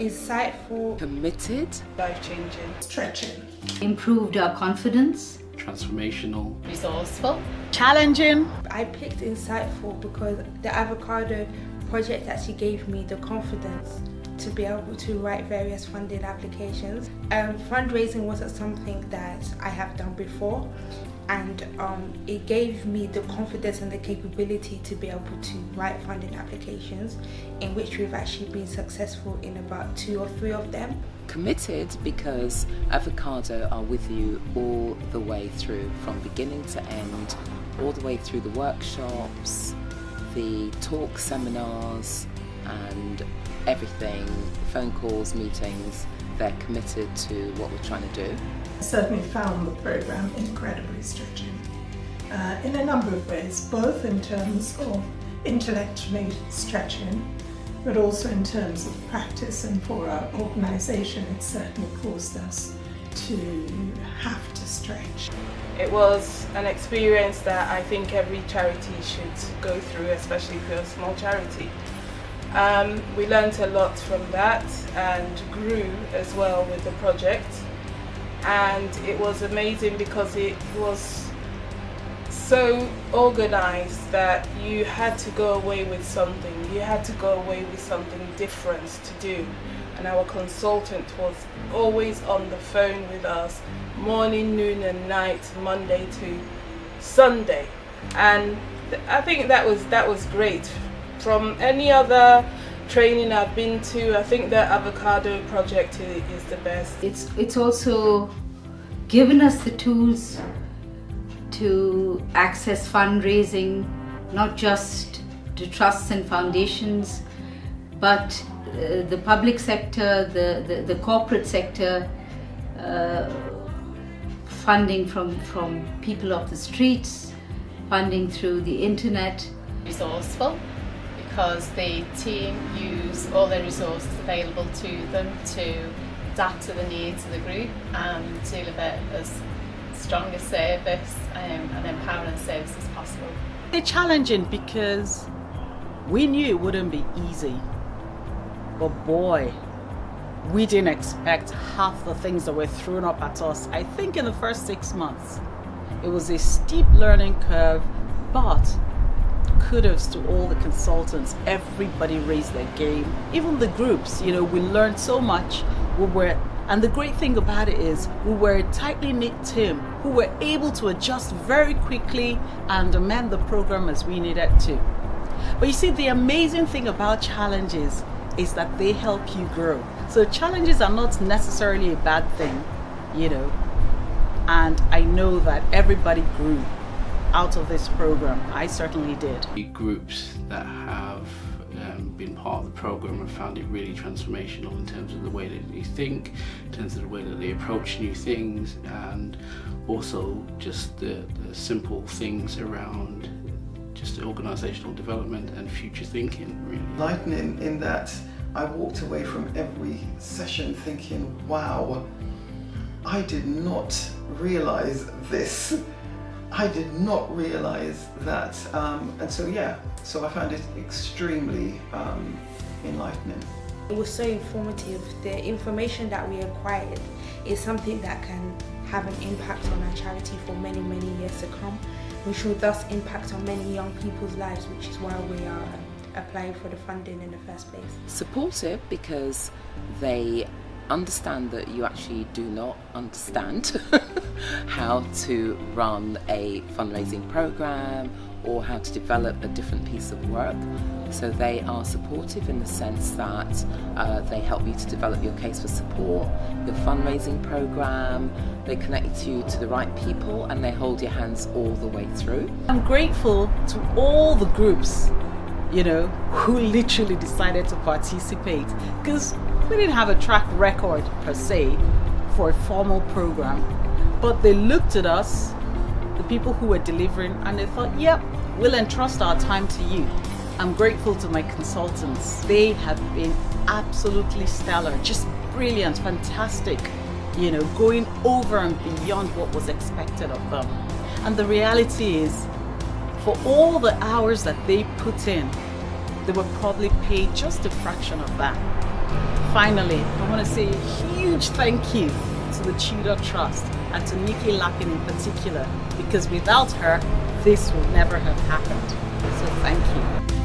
Insightful. Committed. Life-changing. Stretching. Improved our confidence. Transformational. Resourceful. Challenging. I picked insightful because the Avocado project actually gave me the confidence to be able to write various funding applications. Fundraising wasn't something that I have done before, and it gave me the confidence and the capability to be able to write funding applications, in which we've actually been successful in about 2 or 3 of them. Committed because Avocado are with you all the way through, from beginning to end, all the way through the workshops, the talk seminars and everything, phone calls, meetings. They're committed to what we're trying to do. I certainly found the program incredibly stretching in a number of ways, both in terms of intellectually stretching, but also in terms of practice, and for our organisation it certainly caused us to have to stretch. It was an experience that I think every charity should go through, especially if you're a small charity. We learned a lot from that and grew as well with the project, and it was amazing because it was so organized that you had to go away with something. You had to go away with something different to do, and our consultant was always on the phone with us morning, noon and night, Monday to Sunday, and I think that was great. From any other training I've been to, I think the Avocado project is the best. It's also given us the tools to access fundraising, not just to trusts and foundations, but the public sector, the corporate sector, funding from people off the streets, funding through the internet. Resourceful, because the team use all the resources available to them to adapt to the needs of the group and deliver as strong a service and empowering service as possible. It's challenging because we knew it wouldn't be easy, but boy, we didn't expect half the things that were thrown up at us. I think in the first 6 months it was a steep learning curve, but kudos to all the consultants. Everybody raised their game, even the groups. We learned so much. And the great thing about it is we were a tightly knit team who were able to adjust very quickly and amend the program as we needed to. But you see, the amazing thing about challenges is that they help you grow. So challenges are not necessarily a bad thing, and I know that everybody grew out of this program. I certainly did. The groups that have been part of the program have found it really transformational in terms of the way that they think, in terms of the way that they approach new things, and also just the simple things around just organisational development and future thinking, really. Enlightening in that I walked away from every session thinking, wow, I did not realise this. I did not realise that, and so I found it extremely enlightening. It was so informative. The information that we acquired is something that can have an impact on our charity for many, many years to come, which will thus impact on many young people's lives, which is why we are applying for the funding in the first place. Supportive because they understand that you actually do not understand how to run a fundraising program or how to develop a different piece of work. So they are supportive in the sense that they help you to develop your case for support, your fundraising program, they connect you to the right people, and they hold your hands all the way through. I'm grateful to all the groups, who literally decided to participate, because we didn't have a track record per se for a formal program, but they looked at us, the people who were delivering, and they thought, yep, we'll entrust our time to you. I'm grateful to my consultants. They have been absolutely stellar, just brilliant, fantastic, going over and beyond what was expected of them. And the reality is, for all the hours that they put in, they were probably paid just a fraction of that finally, I want to say a huge thank you to the Tudor Trust and to Nikki Lappin in particular, because without her, this would never have happened. So thank you.